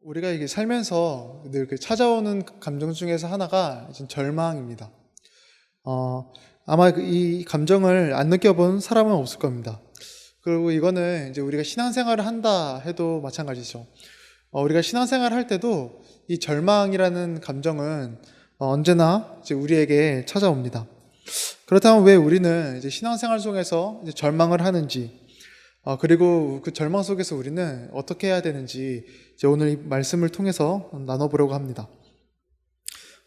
우리가 이게 살면서 늘 찾아오는 감정 중에서 하나가 이제 절망입니다. 아마 이 감정을 안 느껴본 사람은 없을 겁니다. 그리고 이거는 이제 우리가 신앙생활을 한다 해도 마찬가지죠. 우리가 신앙생활을 할 때도 이 절망이라는 감정은 언제나 이제 우리에게 찾아옵니다. 그렇다면 왜 우리는 이제 신앙생활 속에서 이제 절망을 하는지, 그리고 그 절망 속에서 우리는 어떻게 해야 되는지 이제 오늘 이 말씀을 통해서 나눠보려고 합니다.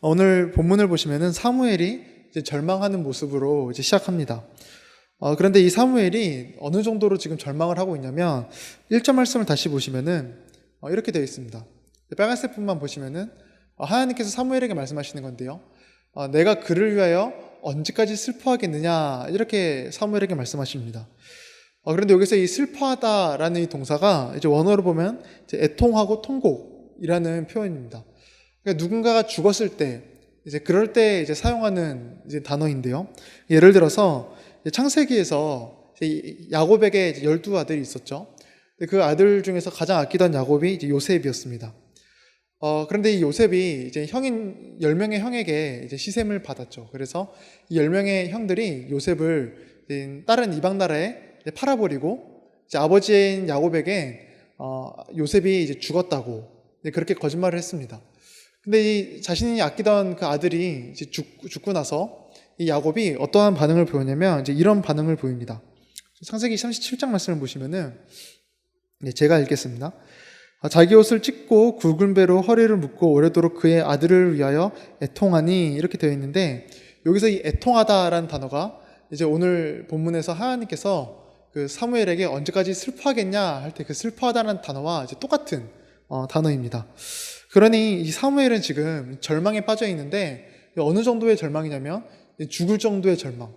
오늘 본문을 보시면은 사무엘이 이제 절망하는 모습으로 이제 시작합니다. 그런데 이 사무엘이 어느 정도로 지금 절망을 하고 있냐면 1절 말씀을 다시 보시면은 이렇게 되어 있습니다. 빨간색 부분만 보시면은 하나님께서 사무엘에게 말씀하시는 건데요. 내가 그를 위하여 언제까지 슬퍼하겠느냐, 이렇게 사무엘에게 말씀하십니다. 그런데 여기서 이 슬퍼하다라는 이 동사가 이제 원어로 보면 이제 애통하고 통곡이라는 표현입니다. 그러니까 누군가가 죽었을 때, 이제 그럴 때 이제 사용하는 이제 단어인데요. 예를 들어서 창세기에서 이제 야곱에게 이제 12아들이 있었죠. 그 아들 중에서 가장 아끼던 야곱이 이제 요셉이었습니다. 그런데 이 요셉이 이제 형인 10명의 형에게 이제 시샘을 받았죠. 그래서 이 10명의 형들이 요셉을 다른 이방 나라에 팔아버리고, 이제 아버지인 야곱에게 요셉이 이제 죽었다고 그렇게 거짓말을 했습니다. 근데 이 자신이 아끼던 그 아들이 이제 죽고 나서 이 야곱이 어떠한 반응을 보였냐면 이제 이런 반응을 보입니다. 창세기 37장 말씀을 보시면은 제가 읽겠습니다. 자기 옷을 찢고 굵은 배로 허리를 묶고 오래도록 그의 아들을 위하여 애통하니, 이렇게 되어 있는데, 여기서 이 애통하다라는 단어가 이제 오늘 본문에서 하나님께서 그 사무엘에게 언제까지 슬퍼하겠냐 할 때 그 슬퍼하다는 단어와 이제 똑같은 단어입니다. 그러니 이 사무엘은 지금 절망에 빠져 있는데, 어느 정도의 절망이냐면 죽을 정도의 절망,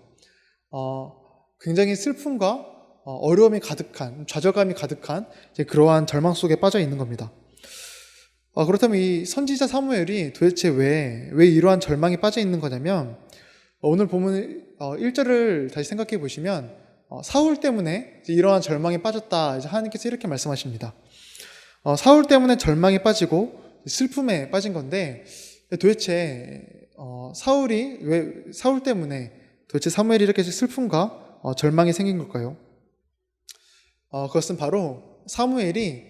굉장히 슬픔과 어려움이 가득한, 좌절감이 가득한 이제 그러한 절망 속에 빠져 있는 겁니다. 그렇다면 이 선지자 사무엘이 도대체 왜 이러한 절망에 빠져 있는 거냐면, 오늘 보면 1절을 다시 생각해 보시면 사울 때문에 이러한 절망에 빠졌다, 이제 하나님께서 이렇게 말씀하십니다. 사울 때문에 절망에 빠지고 슬픔에 빠진 건데, 도대체 사울 때문에 도대체 사무엘이 이렇게 슬픔과 절망이 생긴 걸까요? 그것은 바로 사무엘이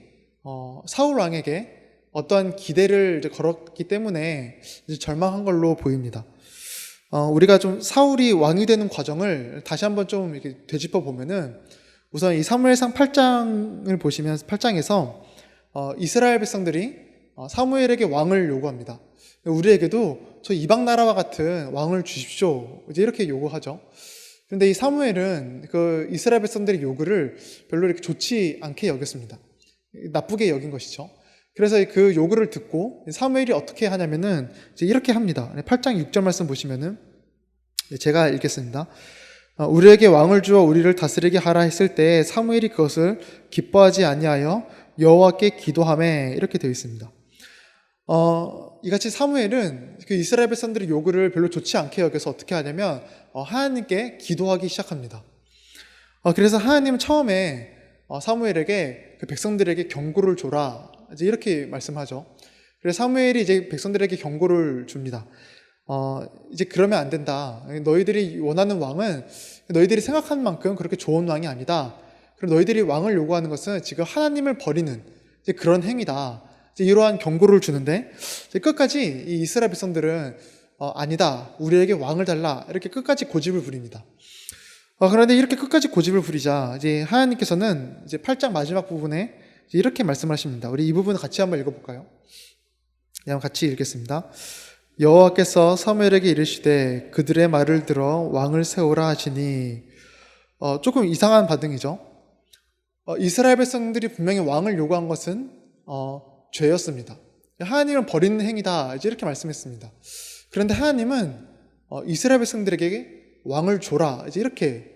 사울 왕에게 어떠한 기대를 이제 걸었기 때문에 이제 절망한 걸로 보입니다. 우리가 좀 사울이 왕이 되는 과정을 다시 한번 좀 이렇게 되짚어 보면은, 우선 이 사무엘상 8장을 보시면 8장에서 이스라엘 백성들이 사무엘에게 왕을 요구합니다. 우리에게도 저 이방 나라와 같은 왕을 주십시오, 이제 이렇게 요구하죠. 그런데 이 사무엘은 그 이스라엘 백성들의 요구를 별로 이렇게 좋지 않게 여겼습니다. 나쁘게 여긴 것이죠. 그래서 그 요구를 듣고 사무엘이 어떻게 하냐면은 이제 이렇게 합니다. 8장 6절 말씀 보시면은 제가 읽겠습니다. 우리에게 왕을 주어 우리를 다스리게 하라 했을 때 사무엘이 그것을 기뻐하지 아니하여 여호와께 기도하매, 이렇게 되어 있습니다. 이같이 사무엘은 그 이스라엘 백성들의 요구를 별로 좋지 않게 여겨서 어떻게 하냐면 하나님께 기도하기 시작합니다. 그래서 하나님은 처음에 사무엘에게 그 백성들에게 경고를 줘라, 이제 이렇게 말씀하죠. 그래서 사무엘이 이제 백성들에게 경고를 줍니다. 이제 그러면 안 된다. 너희들이 원하는 왕은 너희들이 생각하는 만큼 그렇게 좋은 왕이 아니다. 그리고 너희들이 왕을 요구하는 것은 지금 하나님을 버리는 이제 그런 행위다. 이제 이러한 경고를 주는데, 이제 끝까지 이 이스라엘 백성들은 아니다, 우리에게 왕을 달라, 이렇게 끝까지 고집을 부립니다. 그런데 이렇게 끝까지 고집을 부리자 이제 하나님께서는 이제 8장 마지막 부분에 이제 이렇게 말씀하십니다. 우리 이 부분 같이 한번 읽어볼까요? 한번 같이 읽겠습니다. 여호와께서 사무엘에게 이르시되 그들의 말을 들어 왕을 세우라 하시니. 조금 이상한 반응이죠. 이스라엘 백성들이 분명히 왕을 요구한 것은 죄였습니다. 하나님을 버리는 행위다, 이제 이렇게 말씀했습니다. 그런데 하나님은 이스라엘 백성들에게 왕을 줘라, 이제 이렇게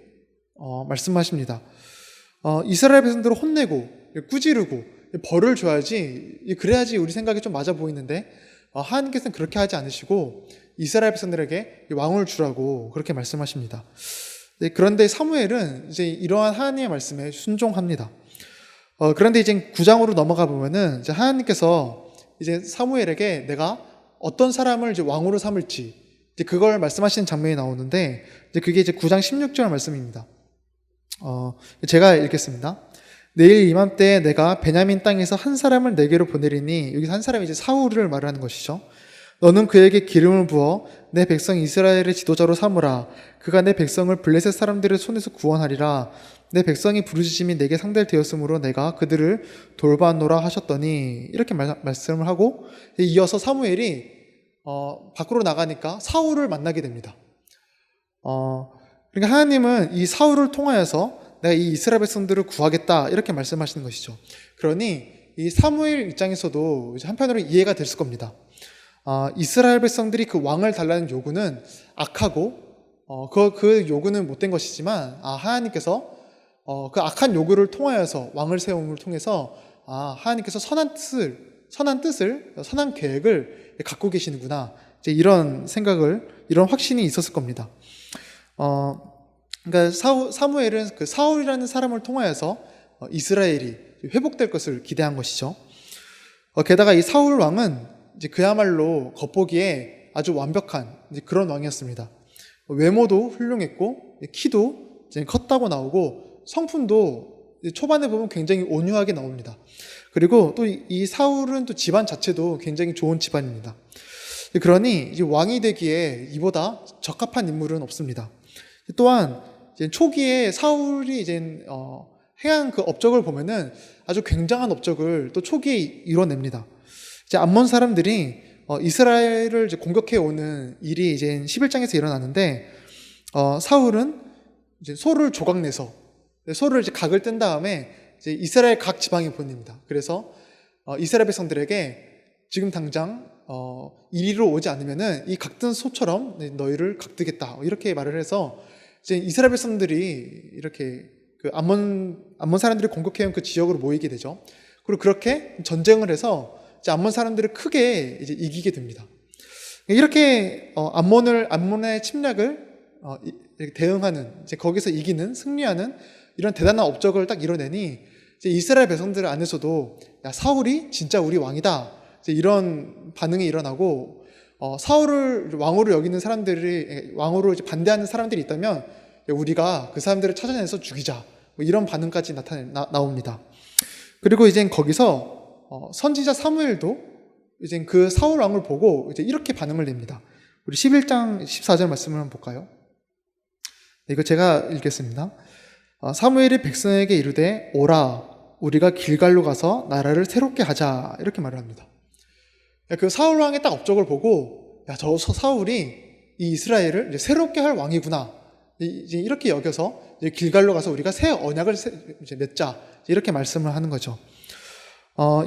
말씀하십니다. 이스라엘 백성들을 혼내고 꾸지르고 벌을 줘야지, 그래야지 우리 생각이 좀 맞아 보이는데 하나님께서는 그렇게 하지 않으시고 이스라엘 백성들에게 왕을 주라고 그렇게 말씀하십니다. 그런데 사무엘은 이제 이러한 하나님의 말씀에 순종합니다. 그런데 이제 9장으로 넘어가 보면은 이제 하나님께서 이제 사무엘에게 내가 어떤 사람을 이제 왕으로 삼을지 이제 그걸 말씀하시는 장면이 나오는데 이제 그게 이제 9장 16절 말씀입니다. 제가 읽겠습니다. 내일 이맘때 내가 베냐민 땅에서 한 사람을 내게로 보내리니, 여기서 한 사람이 이제 사울을 말하는 것이죠. 너는 그에게 기름을 부어 내 백성 이스라엘의 지도자로 삼으라. 그가 내 백성을 블레셋 사람들의 손에서 구원하리라. 내 백성이 부르짖음이 내게 상달되었으므로 내가 그들을 돌봐노라 하셨더니, 이렇게 말씀을 하고 이어서 사무엘이 밖으로 나가니까 사울을 만나게 됩니다. 그러니까 하나님은 이 사울을 통하여서 내가 이 이스라엘 백성들을 구하겠다, 이렇게 말씀하시는 것이죠. 그러니 이 사무엘 입장에서도 한편으로 이해가 됐을 겁니다. 이스라엘 백성들이 그 왕을 달라는 요구는 악하고 그 요구는 못된 것이지만 하나님께서 그 악한 요구를 통하여서 왕을 세움을 통해서 하나님께서 선한 계획을 갖고 계시는구나, 이제 이런 생각을, 이런 확신이 있었을 겁니다. 그러니까 사무엘은 그 사울이라는 사람을 통하여서 이스라엘이 회복될 것을 기대한 것이죠. 게다가 이 사울 왕은 이제 그야말로 겉보기에 아주 완벽한 이제 그런 왕이었습니다. 외모도 훌륭했고 키도 이제 컸다고 나오고 성품도 초반에 보면 굉장히 온유하게 나옵니다. 그리고 또 이 사울은 또 집안 자체도 굉장히 좋은 집안입니다. 그러니 이제 왕이 되기에 이보다 적합한 인물은 없습니다. 또한 이제 초기에 사울이 이제 행한 그 업적을 보면은 아주 굉장한 업적을 또 초기에 이뤄냅니다. 이제 암몬 사람들이 이스라엘을 이제 공격해 오는 일이 이제 11장에서 일어나는데, 사울은 이제 소를 조각내서 소를 이제 각을 뗀 다음에 이제 이스라엘 각 지방에 보냅니다. 그래서 이스라엘 백성들에게 지금 당장 이리로 오지 않으면은 이 각든 소처럼 너희를 각드겠다, 이렇게 말을 해서 이제 이스라엘 백성들이 이렇게 그 암몬 사람들이 공격해온 그 지역으로 모이게 되죠. 그리고 그렇게 전쟁을 해서 이제 암몬 사람들을 크게 이제 이기게 됩니다. 이렇게 암몬의 침략을 대응하는, 이제 거기서 이기는, 승리하는 이런 대단한 업적을 딱 이뤄내니 이제 이스라엘 백성들 안에서도 야, 사울이 진짜 우리 왕이다, 이제 이런 반응이 일어나고, 사울을 왕으로 여기는 사람들이, 왕으로 이제 반대하는 사람들이 있다면 우리가 그 사람들을 찾아내서 죽이자, 뭐 이런 반응까지 나옵니다. 그리고 이제 거기서 선지자 사무엘도 이제 그 사울 왕을 보고 이제 이렇게 반응을 냅니다. 우리 11장 14절 말씀을 한번 볼까요? 이거 제가 읽겠습니다. 사무엘이 백성에게 이르되 오라, 우리가 길갈로 가서 나라를 새롭게 하자, 이렇게 말을 합니다. 그 사울 왕의 딱 업적을 보고, 야, 저 사울이 이 이스라엘을 이제 새롭게 할 왕이구나, 이제 이렇게 여겨서 이제 길갈로 가서 우리가 새 언약을 이제 맺자, 이렇게 말씀을 하는 거죠.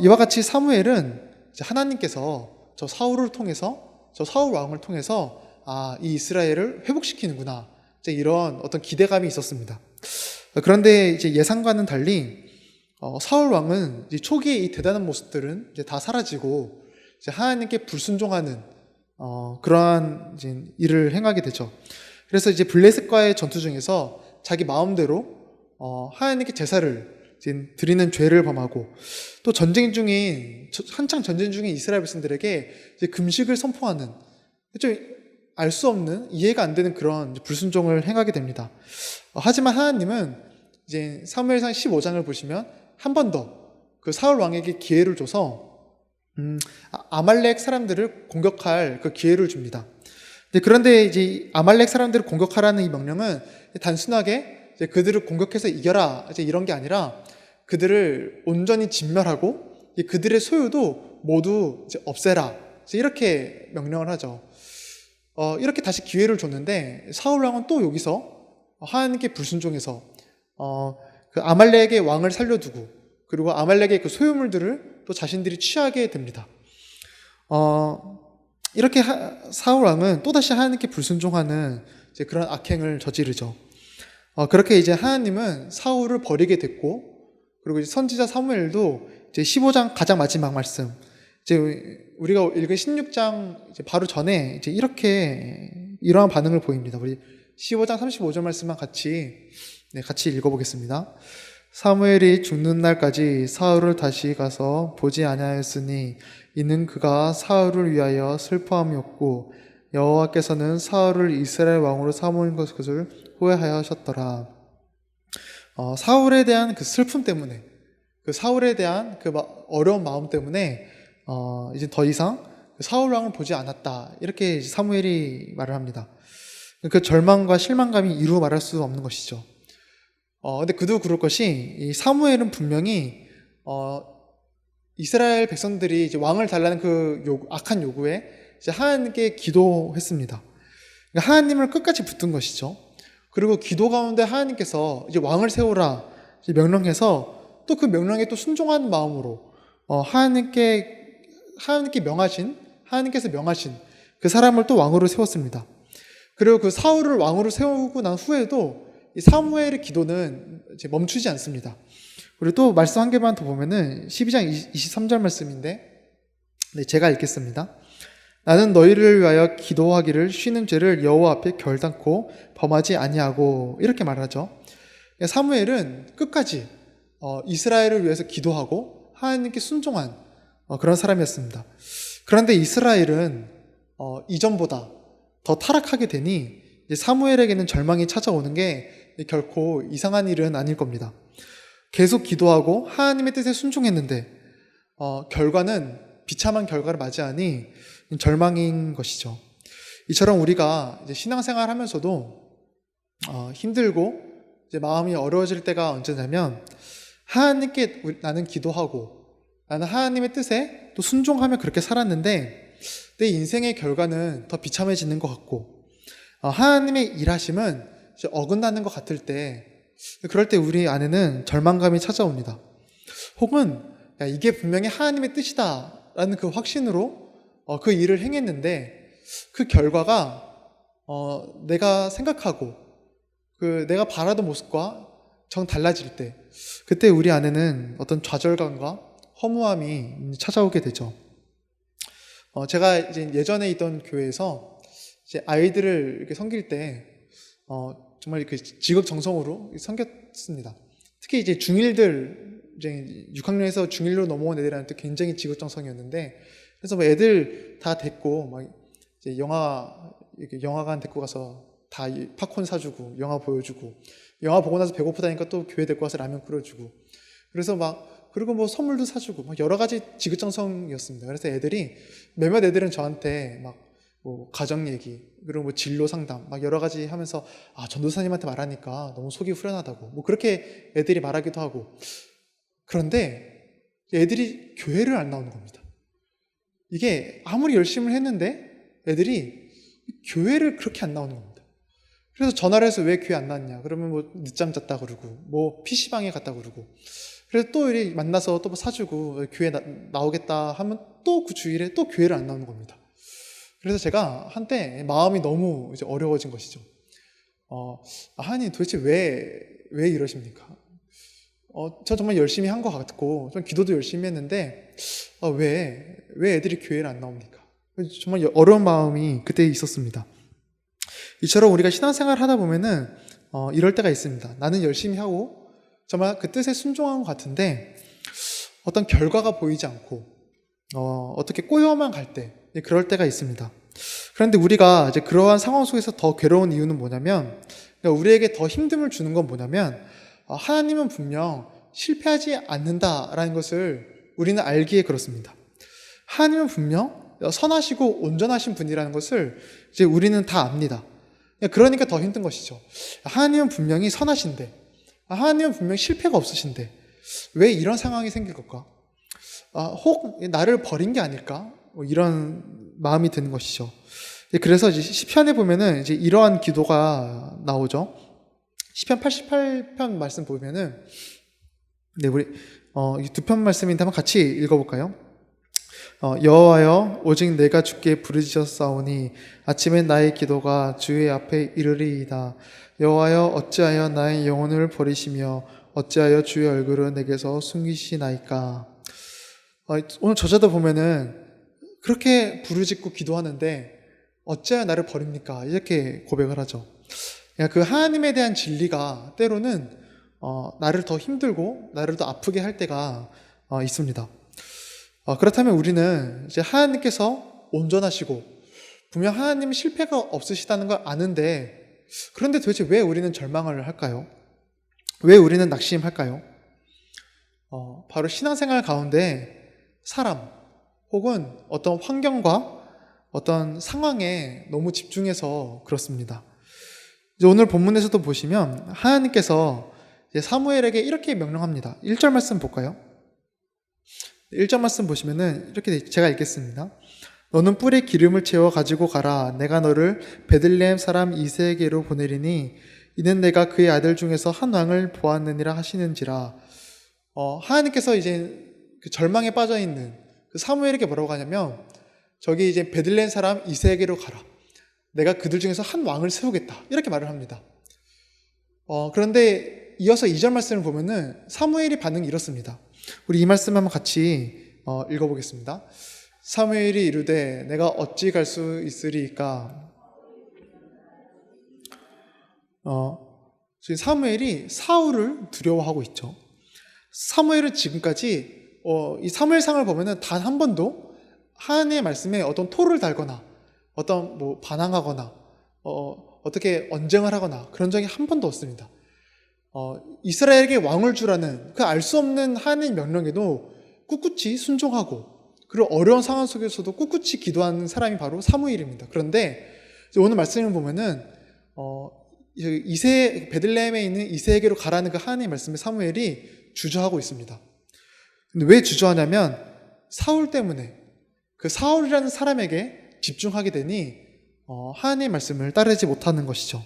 이와 같이 사무엘은 이제 하나님께서 저 사울을 통해서, 저 사울 왕을 통해서 이 이스라엘을 회복시키는구나, 이제 이런 어떤 기대감이 있었습니다. 그런데 이제 예상과는 달리 사울 왕은 이제 초기에 이 대단한 모습들은 이제 다 사라지고 이제 하나님께 불순종하는 그러한 이제 일을 행하게 되죠. 그래서 이제 블레셋과의 전투 중에서 자기 마음대로 하나님께 제사를 이제 드리는 죄를 범하고, 또 한창 전쟁 중인 이스라엘 백성들에게 이제 금식을 선포하는, 좀 알 수 없는, 이해가 안 되는 그런 불순종을 행하게 됩니다. 하지만 하나님은 이제 사무엘상 15장을 보시면 한 번 더 그 사울 왕에게 기회를 줘서 아말렉 사람들을 공격할 그 기회를 줍니다. 그런데 이제 아말렉 사람들을 공격하라는 이 명령은 단순하게 이제 그들을 공격해서 이겨라, 이제 이런 게 아니라 그들을 온전히 진멸하고 그들의 소유도 모두 이제 없애라, 이제 이렇게 명령을 하죠. 이렇게 다시 기회를 줬는데 사울 왕은 또 여기서 하나님께 불순종해서 그 아말렉의 왕을 살려두고, 그리고 아말렉의 그 소유물들을 또 자신들이 취하게 됩니다. 이렇게 사울 왕은 또다시 하나님께 불순종하는 이제 그런 악행을 저지르죠. 그렇게 이제 하나님은 사울을 버리게 됐고, 그리고 이제 선지자 사무엘도 이제 15장 가장 마지막 말씀, 이제 우리가 읽은 16장 이제 바로 전에 이제 이러한 반응을 보입니다. 우리 15장 35절 말씀만 같이 읽어보겠습니다. 사무엘이 죽는 날까지 사울을 다시 가서 보지 아니하였으니 이는 그가 사울을 위하여 슬퍼함이었고 여호와께서는 사울을 이스라엘 왕으로 삼은 것을 후회하셨더라. 사울에 대한 그 슬픔 때문에, 그 사울에 대한 그 어려운 마음 때문에 이제 더 이상 사울 왕을 보지 않았다, 이렇게 사무엘이 말을 합니다. 그 절망과 실망감이 이루 말할 수 없는 것이죠. 근데 그도 그럴 것이, 이 사무엘은 분명히 이스라엘 백성들이 이제 왕을 달라는 그 악한 요구에 이제 하나님께 기도했습니다. 그러니까 하나님을 끝까지 붙든 것이죠. 그리고 기도 가운데 하나님께서 이제 왕을 세우라 이제 명령해서 또 그 명령에 또 순종하는 마음으로 하나님께서 명하신 그 사람을 또 왕으로 세웠습니다. 그리고 그 사울을 왕으로 세우고 난 후에도 이 사무엘의 기도는 이제 멈추지 않습니다. 그리고 또 말씀 한 개만 더 보면은 12장 23절 말씀인데, 네, 제가 읽겠습니다. 나는 너희를 위하여 기도하기를 쉬는 죄를 여호와 앞에 결단코 범하지 아니하고, 이렇게 말하죠. 사무엘은 끝까지 이스라엘을 위해서 기도하고 하나님께 순종한 그런 사람이었습니다. 그런데 이스라엘은 이전보다 더 타락하게 되니 이제 사무엘에게는 절망이 찾아오는 게 결코 이상한 일은 아닐 겁니다. 계속 기도하고 하나님의 뜻에 순종했는데 결과는 비참한 결과를 맞이하니 절망인 것이죠. 이처럼 우리가 이제 신앙생활 하면서도 힘들고 이제 마음이 어려워질 때가 언제냐면, 하나님께 나는 기도하고 나는 하나님의 뜻에 또 순종하며 그렇게 살았는데 내 인생의 결과는 더 비참해지는 것 같고 하나님의 일하심은 이제 어긋나는 것 같을 때, 그럴 때 우리 안에는 절망감이 찾아옵니다. 혹은 이게 분명히 하나님의 뜻이다 라는 그 확신으로 그 일을 행했는데 그 결과가 내가 생각하고 내가 바라던 모습과 정 달라질 때, 그때 우리 안에는 어떤 좌절감과 허무함이 찾아오게 되죠. 제가 이제 예전에 있던 교회에서 이제 아이들을 이렇게 섬길 때 정말 그 지극정성으로 섬겼습니다. 특히 이제 중1들, 이제 6학년에서 중1로 넘어온 애들한테 굉장히 지극정성이었는데, 그래서 뭐 애들 다 데리고 막 이제 영화관 데리고 가서 다 팝콘 사주고 영화 보여주고, 영화 보고 나서 배고프다니까 또 교회 데리고 가서 라면 끓여주고, 그래서 그리고 뭐 선물도 사주고 막 여러 가지 지극정성이었습니다. 그래서 몇몇 애들은 저한테 뭐 가정 얘기, 그리고 뭐 진로 상담 막 여러 가지 하면서 전도사님한테 말하니까 너무 속이 후련하다고 뭐 그렇게 애들이 말하기도 하고. 그런데 애들이 교회를 안 나오는 겁니다. 이게 아무리 열심히 했는데 애들이 교회를 그렇게 안 나오는 겁니다. 그래서 전화를 해서 왜 교회 안 나왔냐 그러면 뭐 늦잠 잤다 그러고 뭐 PC방에 갔다 그러고, 그래서 또 이렇게 만나서 또 뭐 사주고 교회 나오겠다 하면 또 그 주일에 또 교회를 안 나오는 겁니다. 그래서 제가 한때 마음이 너무 이제 어려워진 것이죠. 하나님 도대체 왜 이러십니까? 저 정말 열심히 한 것 같고 좀 기도도 열심히 했는데 왜 애들이 교회를 안 나옵니까? 정말 어려운 마음이 그때 있었습니다. 이처럼 우리가 신앙생활을 하다 보면은 이럴 때가 있습니다. 나는 열심히 하고 정말 그 뜻에 순종한 것 같은데 어떤 결과가 보이지 않고 어떻게 꼬여만 갈 때, 그럴 때가 있습니다. 그런데 우리가 이제 그러한 상황 속에서 더 괴로운 이유는 뭐냐면, 그러니까 우리에게 더 힘듦을 주는 건 뭐냐면, 하나님은 분명 실패하지 않는다라는 것을 우리는 알기에 그렇습니다. 하나님은 분명 선하시고 온전하신 분이라는 것을 이제 우리는 다 압니다. 그러니까 더 힘든 것이죠. 하나님은 분명히 선하신데, 하나님은 분명히 실패가 없으신데 왜 이런 상황이 생길 걸까? 혹 나를 버린 게 아닐까? 뭐 이런 마음이 드는 것이죠. 그래서 이제 시편에 보면은 이제 이러한 기도가 나오죠. 시편 88편 말씀 보면은, 네, 우리 이 두 편 말씀인데 한번 같이 읽어볼까요? 여호와여 오직 내가 주께 부르짖었사오니 아침에 나의 기도가 주의 앞에 이르리이다. 여호와여 어찌하여 나의 영혼을 버리시며 어찌하여 주의 얼굴을 내게서 숨기시나이까. 오늘 저자도 보면은 그렇게 부르짖고 기도하는데 어찌하여 나를 버립니까? 이렇게 고백을 하죠. 그 하나님에 대한 진리가 때로는 나를 더 힘들고 나를 더 아프게 할 때가 있습니다. 그렇다면 우리는 이제 하나님께서 온전하시고 분명 하나님은 실패가 없으시다는 걸 아는데, 그런데 도대체 왜 우리는 절망을 할까요? 왜 우리는 낙심할까요? 바로 신앙생활 가운데 사람 혹은 어떤 환경과 어떤 상황에 너무 집중해서 그렇습니다. 이제 오늘 본문에서도 보시면 하나님께서 이제 사무엘에게 이렇게 명령합니다. 1절 말씀 볼까요? 1절 말씀 보시면은 이렇게 제가 읽겠습니다. 너는 뿔에 기름을 채워 가지고 가라. 내가 너를 베들레헴 사람 이새에게로 보내리니 이는 내가 그의 아들 중에서 한 왕을 보았느니라 하시는지라. 하나님께서 이제 그 절망에 빠져 있는 그 사무엘에게 뭐라고 하냐면, 저기 이제 베들레헴 사람 이새에게로 가라. 내가 그들 중에서 한 왕을 세우겠다. 이렇게 말을 합니다. 그런데 이어서 2절 말씀을 보면은 사무엘이 반응이 이렇습니다. 우리 이 말씀 한번 같이 읽어보겠습니다. 사무엘이 이르되 내가 어찌 갈 수 있으리까? 지금 사무엘이 사울을 두려워하고 있죠. 사무엘은 지금까지 이 사무엘상을 보면은 단 한 번도 하나님의 말씀에 어떤 토를 달거나 어떤 뭐 반항하거나 어떻게 언쟁을 하거나 그런 적이 한 번도 없습니다. 이스라엘에게 왕을 주라는 그 알 수 없는 하나님의 명령에도 꿋꿋이 순종하고, 그리고 어려운 상황 속에서도 꿋꿋이 기도하는 사람이 바로 사무엘입니다. 그런데 오늘 말씀을 보면은 베들레헴에 있는 이새에게로 가라는 그 하나님의 말씀에 사무엘이 주저하고 있습니다. 근데 왜 주저하냐면 사울 때문에, 그 사울이라는 사람에게 집중하게 되니 하나님의 말씀을 따르지 못하는 것이죠.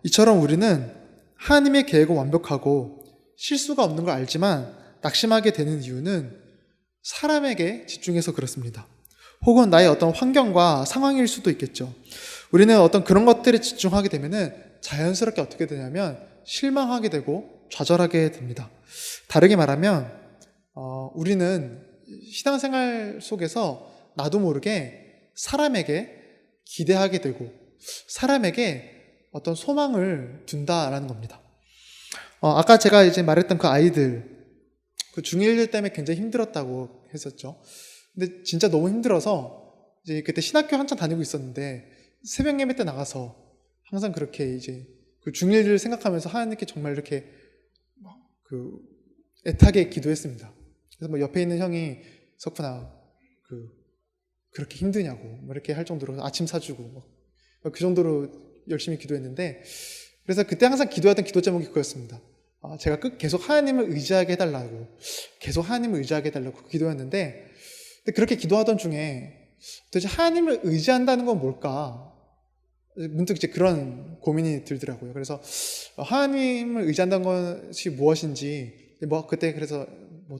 이처럼 우리는 하나님의 계획은 완벽하고 실수가 없는 걸 알지만 낙심하게 되는 이유는 사람에게 집중해서 그렇습니다. 혹은 나의 어떤 환경과 상황일 수도 있겠죠. 우리는 어떤 그런 것들에 집중하게 되면은 자연스럽게 어떻게 되냐면 실망하게 되고 좌절하게 됩니다. 다르게 말하면 우리는 신앙생활 속에서 나도 모르게 사람에게 기대하게 되고 사람에게 어떤 소망을 둔다라는 겁니다. 아까 제가 이제 말했던 그 아이들, 그 중1들 때문에 굉장히 힘들었다고 했었죠. 근데 진짜 너무 힘들어서 이제 그때 신학교 한참 다니고 있었는데 새벽 예배 때 나가서 항상 그렇게 이제 그 중1을 생각하면서 하나님께 정말 이렇게 그 애타게 기도했습니다. 그래서 뭐 옆에 있는 형이 석훈아 그렇게 힘드냐고 뭐 이렇게 할 정도로 아침 사주고 그 정도로 열심히 기도했는데, 그래서 그때 항상 기도했던 기도 제목이 그거였습니다. 제가 계속 하나님을 의지하게 해달라고, 계속 하나님을 의지하게 해달라고 기도했는데, 근데 그렇게 기도하던 중에 도대체 하나님을 의지한다는 건 뭘까? 문득 이제 그런 고민이 들더라고요. 그래서 하나님을 의지한다는 것이 무엇인지 그때 그래서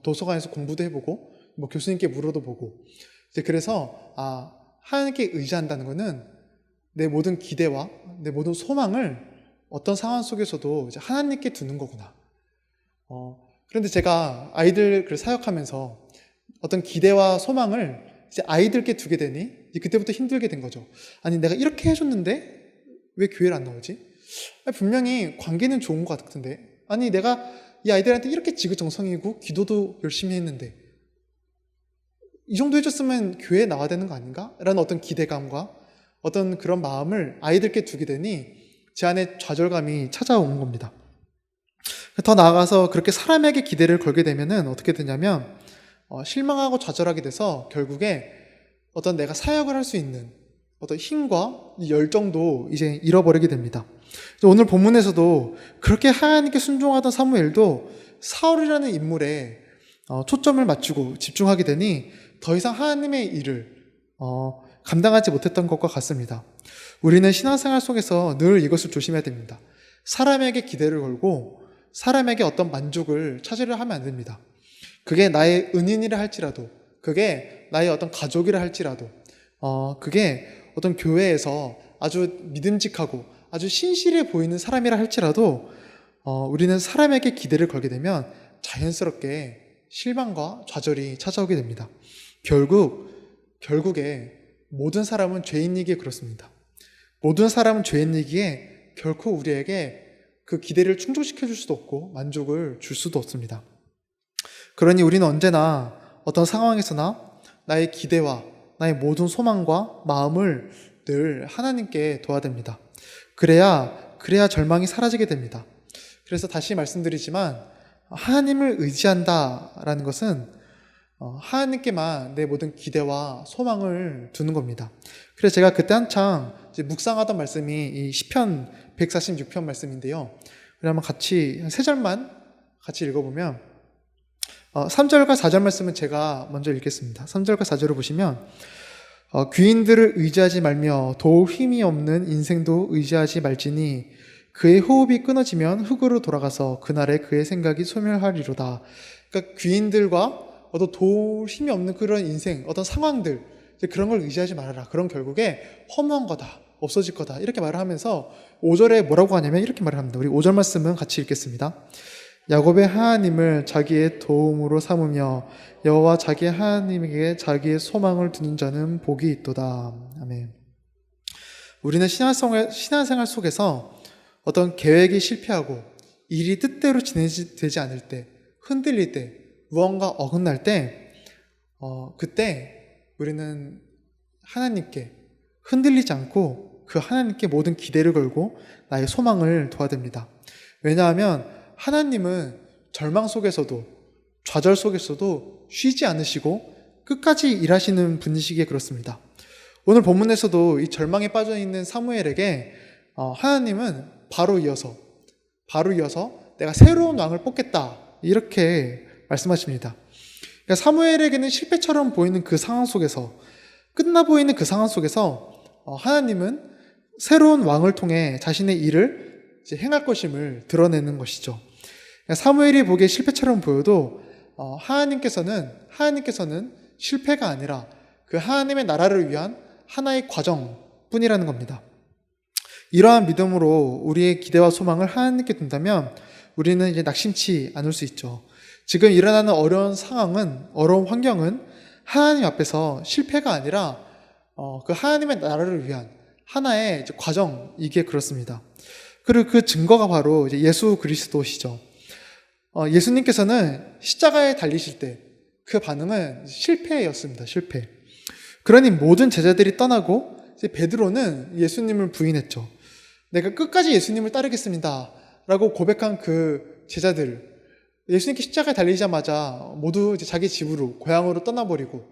도서관에서 공부도 해보고 교수님께 물어도 보고, 이제 그래서 하나님께 의지한다는 것은 내 모든 기대와 내 모든 소망을 어떤 상황 속에서도 이제 하나님께 두는 거구나. 그런데 제가 아이들 사역하면서 어떤 기대와 소망을 이제 아이들께 두게 되니 이제 그때부터 힘들게 된 거죠. 아니 내가 이렇게 해줬는데 왜 교회를 안 나오지? 분명히 관계는 좋은 것 같은데, 아니 내가 이 아이들한테 이렇게 지극정성이고 기도도 열심히 했는데 이 정도 해줬으면 교회에 나와야 되는 거 아닌가? 라는 어떤 기대감과 어떤 그런 마음을 아이들께 두게 되니 제 안에 좌절감이 찾아온 겁니다. 더 나아가서 그렇게 사람에게 기대를 걸게 되면은 어떻게 되냐면 실망하고 좌절하게 돼서 결국에 어떤 내가 사역을 할 수 있는 어떤 힘과 열정도 이제 잃어버리게 됩니다. 오늘 본문에서도 그렇게 하나님께 순종하던 사무엘도 사울이라는 인물에 초점을 맞추고 집중하게 되니 더 이상 하나님의 일을 감당하지 못했던 것과 같습니다. 우리는 신앙생활 속에서 늘 이것을 조심해야 됩니다. 사람에게 기대를 걸고 사람에게 어떤 만족을 찾으려 하면 안 됩니다. 그게 나의 은인이라 할지라도, 그게 나의 어떤 가족이라 할지라도, 그게 어떤 교회에서 아주 믿음직하고 아주 신실해 보이는 사람이라 할지라도 우리는 사람에게 기대를 걸게 되면 자연스럽게 실망과 좌절이 찾아오게 됩니다. 결국에 모든 사람은 죄인이기에 그렇습니다. 모든 사람은 죄인이기에 결코 우리에게 그 기대를 충족시켜 줄 수도 없고 만족을 줄 수도 없습니다. 그러니 우리는 언제나 어떤 상황에서나 나의 기대와 나의 모든 소망과 마음을 늘 하나님께 둬야 됩니다. 그래야 절망이 사라지게 됩니다. 그래서 다시 말씀드리지만 하나님을 의지한다라는 것은 하나님께만 내 모든 기대와 소망을 두는 겁니다. 그래서 제가 그때 한창 이제 묵상하던 말씀이 이 시편 146편 말씀인데요. 우리 한번 같이 한 3절만 같이 읽어보면 3절과 4절 말씀은 제가 먼저 읽겠습니다. 3절과 4절을 보시면 귀인들을 의지하지 말며 도울 힘이 없는 인생도 의지하지 말지니 그의 호흡이 끊어지면 흙으로 돌아가서 그날에 그의 생각이 소멸하리로다. 그러니까 귀인들과 어떤 도울 힘이 없는 그런 인생, 어떤 상황들, 그런 걸 의지하지 말아라. 그런 결국에 허무한 거다, 없어질 거다, 이렇게 말을 하면서 5절에 뭐라고 하냐면 이렇게 말을 합니다. 우리 5절 말씀은 같이 읽겠습니다. 야곱의 하나님을 자기의 도움으로 삼으며 여호와 자기 하나님에게 자기의 소망을 두는 자는 복이 있도다. 아멘. 우리는 신앙생활 속에서 어떤 계획이 실패하고 일이 뜻대로 진행되지 않을 때, 흔들릴 때, 무언가 어긋날 때 그때 우리는 하나님께 흔들리지 않고 그 하나님께 모든 기대를 걸고 나의 소망을 둬야 됩니다. 왜냐하면 하나님은 절망 속에서도 좌절 속에서도 쉬지 않으시고 끝까지 일하시는 분이시기에 그렇습니다. 오늘 본문에서도 이 절망에 빠져있는 사무엘에게 하나님은 바로 이어서 내가 새로운 왕을 뽑겠다 이렇게 말씀하십니다. 그러니까 사무엘에게는 실패처럼 보이는 그 상황 속에서, 끝나 보이는 그 상황 속에서 하나님은 새로운 왕을 통해 자신의 일을 이제 행할 것임을 드러내는 것이죠. 그러니까 사무엘이 보기에 실패처럼 보여도 하나님께서는 실패가 아니라 그 하나님의 나라를 위한 하나의 과정뿐이라는 겁니다. 이러한 믿음으로 우리의 기대와 소망을 하나님께 둔다면 우리는 이제 낙심치 않을 수 있죠. 지금 일어나는 어려운 상황은, 어려운 환경은 하나님 앞에서 실패가 아니라 그 하나님의 나라를 위한 하나의 이제 과정이기에 그렇습니다. 그리고 그 증거가 바로 이제 예수 그리스도시죠. 예수님께서는 십자가에 달리실 때 그 반응은 실패였습니다. 실패. 그러니 모든 제자들이 떠나고 이제 베드로는 예수님을 부인했죠. 내가 끝까지 예수님을 따르겠습니다 라고 고백한 그 제자들, 예수님께 십자가에 달리자마자 모두 이제 자기 집으로, 고향으로 떠나버리고,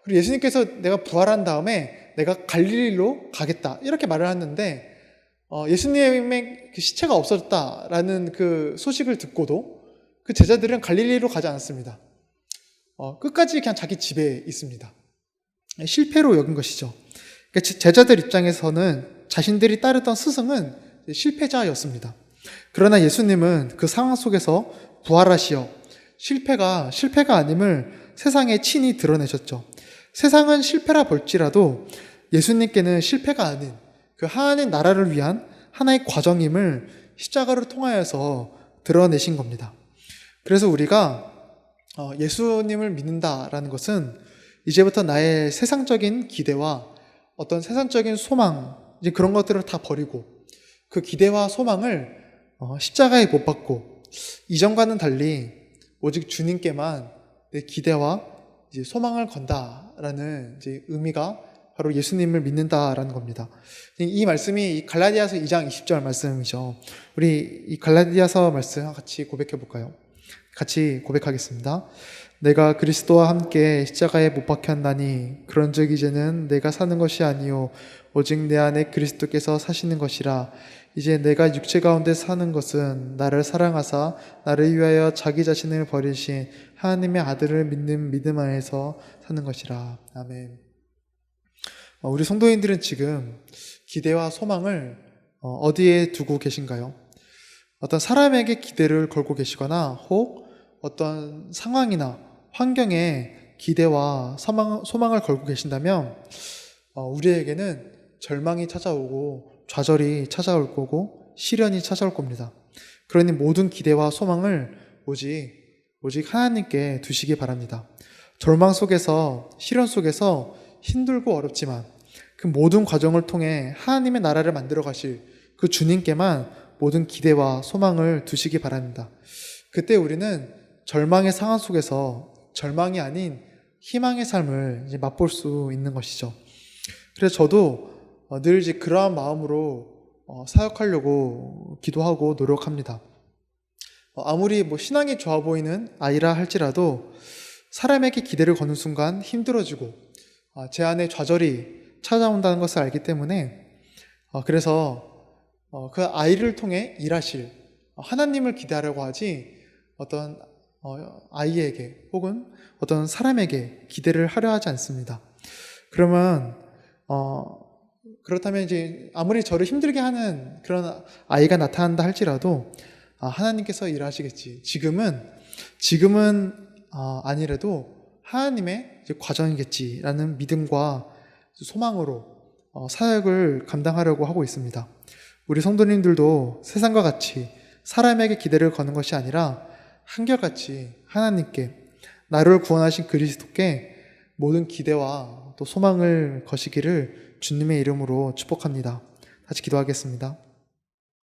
그리고 예수님께서 내가 부활한 다음에 내가 갈릴리로 가겠다 이렇게 말을 했는데 예수님의 그 시체가 없어졌다라는 그 소식을 듣고도 그 제자들은 갈릴리로 가지 않았습니다. 끝까지 그냥 자기 집에 있습니다. 실패로 여긴 것이죠. 그러니까 제자들 입장에서는 자신들이 따르던 스승은 실패자였습니다. 그러나 예수님은 그 상황 속에서 부활하시어 실패가 아님을 세상에 친히 드러내셨죠. 세상은 실패라 볼지라도 예수님께는 실패가 아닌 그 하나님 나라를 위한 하나의 과정임을 십자가를 통하여서 드러내신 겁니다. 그래서 우리가 예수님을 믿는다라는 것은 이제부터 나의 세상적인 기대와 어떤 세상적인 소망, 이제 그런 것들을 다 버리고 그 기대와 소망을 십자가에 못 박고 이전과는 달리 오직 주님께만 내 기대와 이제 소망을 건다라는 이제 의미가 바로 예수님을 믿는다라는 겁니다. 이 말씀이 이 갈라디아서 2장 20절 말씀이죠. 우리 이 갈라디아서 말씀 같이 고백해 볼까요? 같이 고백하겠습니다. 내가 그리스도와 함께 십자가에 못 박혔나니 그런즉 이제는 내가 사는 것이 아니요 오직 내 안에 그리스도께서 사시는 것이라. 이제 내가 육체 가운데 사는 것은 나를 사랑하사 나를 위하여 자기 자신을 버리신 하나님의 아들을 믿는 믿음 안에서 사는 것이라. 아멘. 우리 성도인들은 지금 기대와 소망을 어디에 두고 계신가요? 어떤 사람에게 기대를 걸고 계시거나 혹 어떤 상황이나 환경에 기대와 소망을 걸고 계신다면 우리에게는 절망이 찾아오고 좌절이 찾아올 거고 시련이 찾아올 겁니다. 그러니 모든 기대와 소망을 오직 하나님께 두시기 바랍니다. 절망 속에서, 시련 속에서 힘들고 어렵지만 그 모든 과정을 통해 하나님의 나라를 만들어 가실 그 주님께만 모든 기대와 소망을 두시기 바랍니다. 그때 우리는 절망의 상황 속에서 절망이 아닌 희망의 삶을 이제 맛볼 수 있는 것이죠. 그래서 저도 늘 이제 그러한 마음으로 사역하려고 기도하고 노력합니다. 아무리 신앙이 좋아 보이는 아이라 할지라도 사람에게 기대를 거는 순간 힘들어지고 제 안에 좌절이 찾아온다는 것을 알기 때문에 그래서 그 아이를 통해 일하실 하나님을 기대하려고 하지 어떤 아이에게 혹은 어떤 사람에게 기대를 하려 하지 않습니다. 그러면 그렇다면 이제 아무리 저를 힘들게 하는 그런 아이가 나타난다 할지라도 하나님께서 일하시겠지. 지금은 아니라도 하나님의 이제 과정이겠지라는 믿음과 소망으로 사역을 감당하려고 하고 있습니다. 우리 성도님들도 세상과 같이 사람에게 기대를 거는 것이 아니라 한결같이 하나님께, 나를 구원하신 그리스도께 모든 기대와 또 소망을 거시기를 주님의 이름으로 축복합니다. 같이 기도하겠습니다.